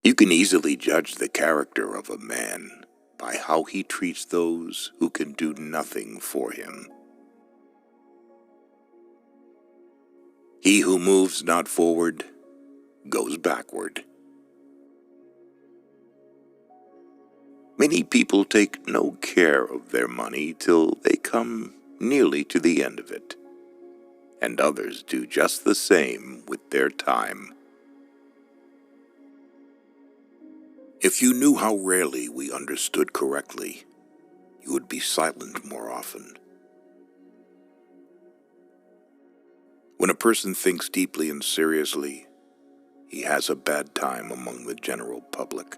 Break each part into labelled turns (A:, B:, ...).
A: You can easily judge the character of a man by how he treats those who can do nothing for him. He who moves not forward goes backward. Many people take no care of their money till they come nearly to the end of it, and others do just the same with their time. If you knew how rarely we understood correctly, you would be silent more often. When a person thinks deeply and seriously, he has a bad time among the general public.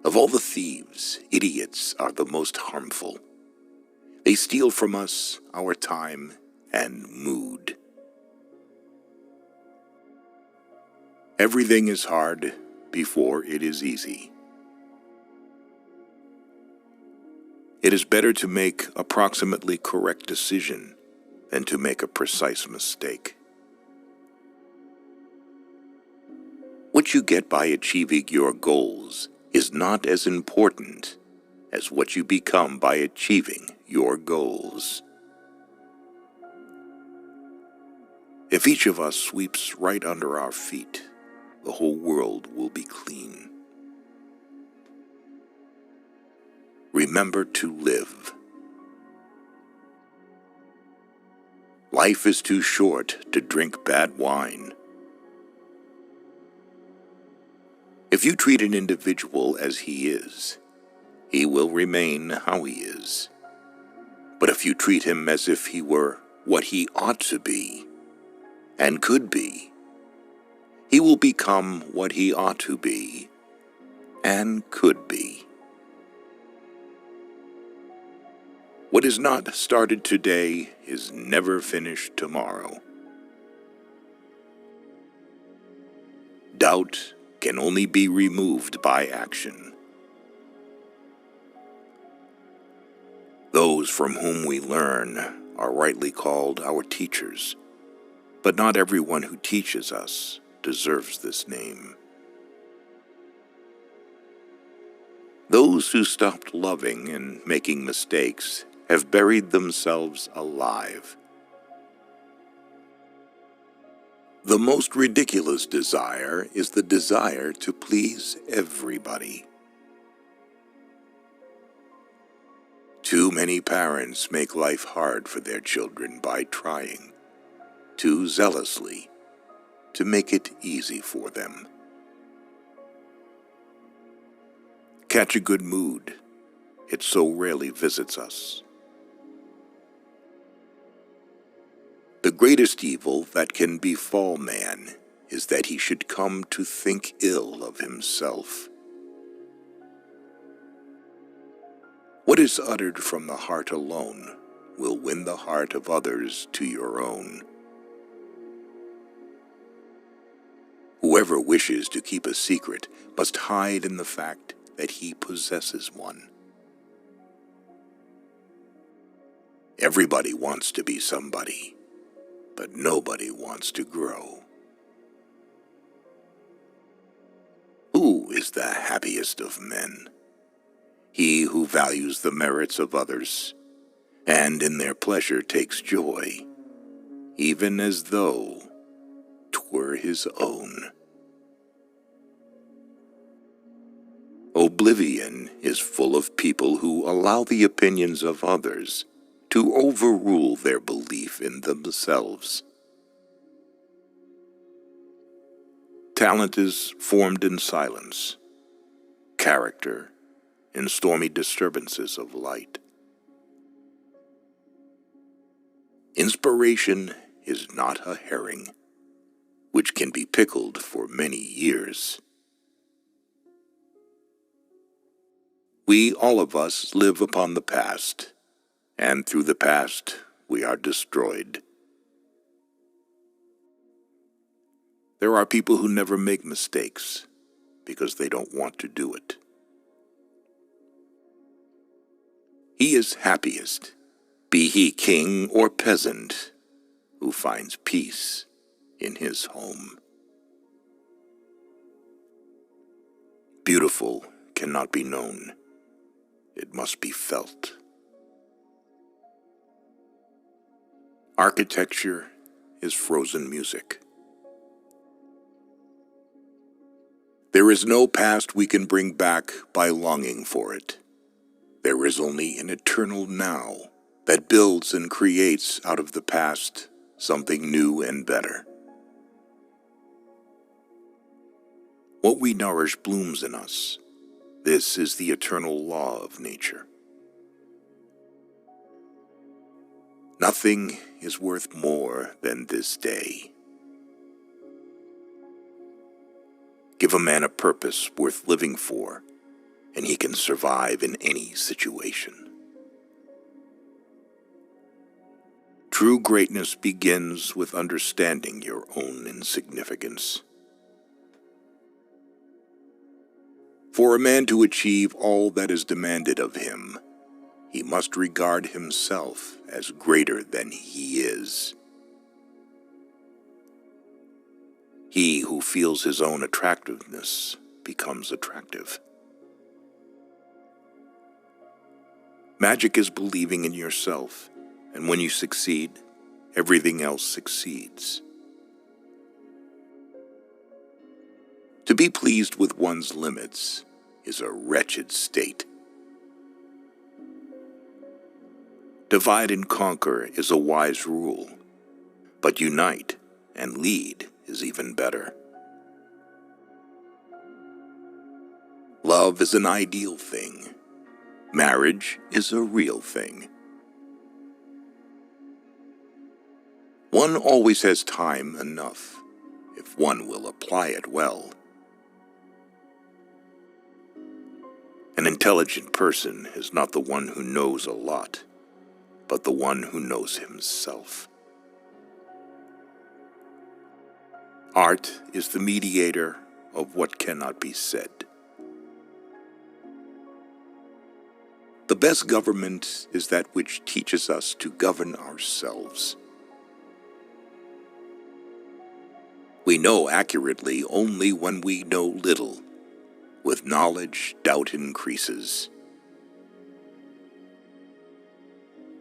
A: Of all the thieves, idiots are the most harmful. They steal from us our time and mood. Everything is hard before it is easy. It is better to make approximately correct decision than to make a precise mistake. What you get by achieving your goals is not as important as what you become by achieving your goals. If each of us sweeps right under our feet, the whole world will be clean. Remember to live. Life is too short to drink bad wine. If you treat an individual as he is, he will remain how he is. But if you treat him as if he were what he ought to be and could be, he will become what he ought to be and could be. What is not started today is never finished tomorrow. Doubt can only be removed by action. Those from whom we learn are rightly called our teachers, but not everyone who teaches us deserves this name. Those who stopped loving and making mistakes have buried themselves alive. The most ridiculous desire is the desire to please everybody. Too many parents make life hard for their children by trying, too zealously, to make it easy for them. Catch a good mood. It so rarely visits us. The greatest evil that can befall man is that he should come to think ill of himself. What is uttered from the heart alone will win the heart of others to your own. Whoever wishes to keep a secret must hide in the fact that he possesses one. Everybody wants to be somebody, but nobody wants to grow. Who is the happiest of men? He who values the merits of others, and in their pleasure takes joy, even as though 'twere his own. Oblivion is full of people who allow the opinions of others to overrule their belief in themselves. Talent is formed in silence, character in stormy disturbances of light. Inspiration is not a herring, which can be pickled for many years. We, all of us, live upon the past, and through the past we are destroyed. There are people who never make mistakes because they don't want to do it. He is happiest, be he king or peasant, who finds peace in his home. Beautiful cannot be known. It must be felt. Architecture is frozen music. There is no past we can bring back by longing for it. There is only an eternal now that builds and creates out of the past something new and better. What we nourish blooms in us. This is the eternal law of nature. Nothing is worth more than this day. Give a man a purpose worth living for, and he can survive in any situation. True greatness begins with understanding your own insignificance. For a man to achieve all that is demanded of him, he must regard himself as greater than he is. He who feels his own attractiveness becomes attractive. Magic is believing in yourself, and when you succeed, everything else succeeds. To be pleased with one's limits is a wretched state. Divide and conquer is a wise rule, but unite and lead is even better. Love is an ideal thing. Marriage is a real thing. One always has time enough, if one will apply it well. An intelligent person is not the one who knows a lot, but the one who knows himself. Art is the mediator of what cannot be said. The best government is that which teaches us to govern ourselves. We know accurately only when we know little. With knowledge, doubt increases.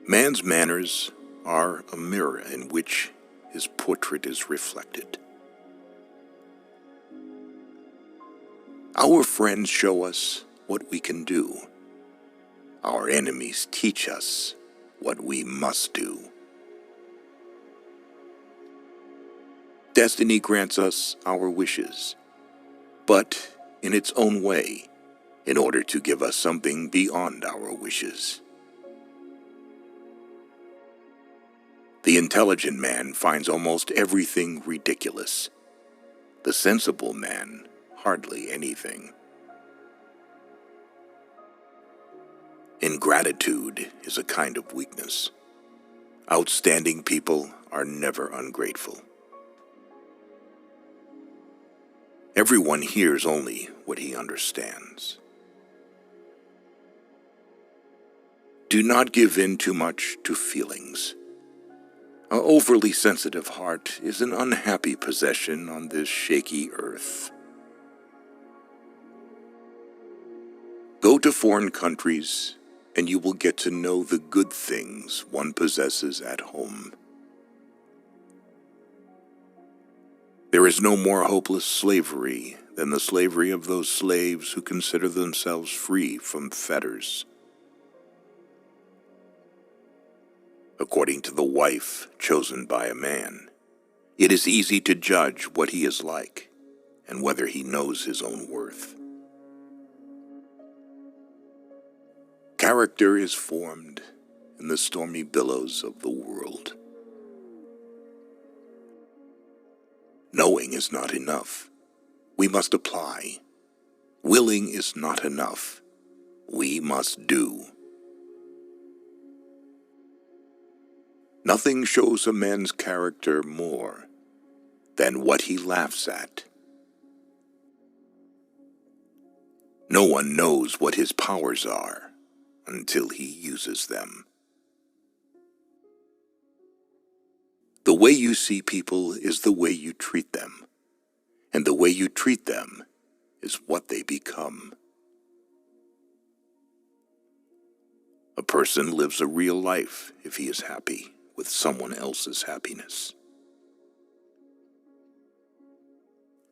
A: Man's manners are a mirror in which his portrait is reflected. Our friends show us what we can do. Our enemies teach us what we must do. Destiny grants us our wishes, but in its own way, in order to give us something beyond our wishes. The intelligent man finds almost everything ridiculous. The sensible man, hardly anything. Ingratitude is a kind of weakness. Outstanding people are never ungrateful. Everyone hears only what he understands. Do not give in too much to feelings. An overly sensitive heart is an unhappy possession on this shaky earth. Go to foreign countries, and you will get to know the good things one possesses at home. There is no more hopeless slavery than the slavery of those slaves who consider themselves free from fetters. According to the wife chosen by a man, it is easy to judge what he is like and whether he knows his own worth. Character is formed in the stormy billows of the world. Knowing is not enough. We must apply. Willing is not enough. We must do. Nothing shows a man's character more than what he laughs at. No one knows what his powers are until he uses them. The way you see people is the way you treat them, and the way you treat them is what they become. A person lives a real life if he is happy with someone else's happiness.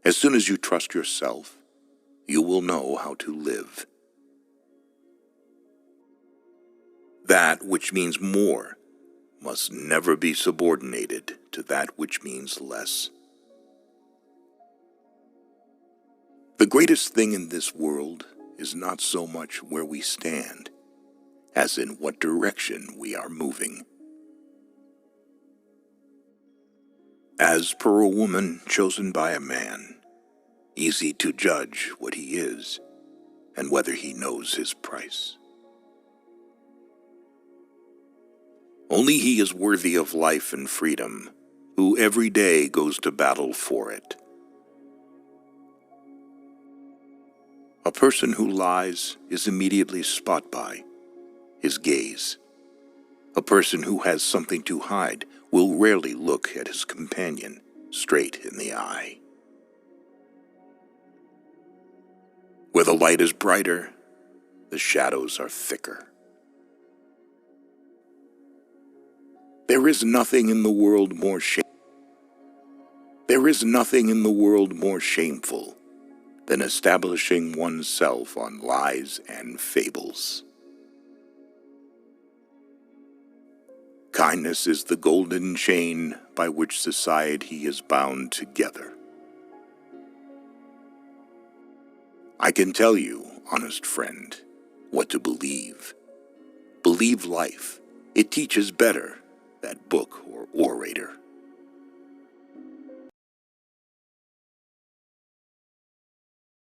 A: As soon as you trust yourself, you will know how to live. That which means more must never be subordinated to that which means less. The greatest thing in this world is not so much where we stand, as in what direction we are moving. As per a woman chosen by a man, easy to judge what he is and whether he knows his price. Only he is worthy of life and freedom who every day goes to battle for it. A person who lies is immediately spot by his gaze. A person who has something to hide will rarely look at his companion straight in the eye. Where the light is brighter, the shadows are thicker. There is nothing in the world more shameful than establishing oneself on lies and fables. Kindness is the golden chain by which society is bound together. I can tell you, honest friend, what to believe. Believe life. It teaches better, that book or orator.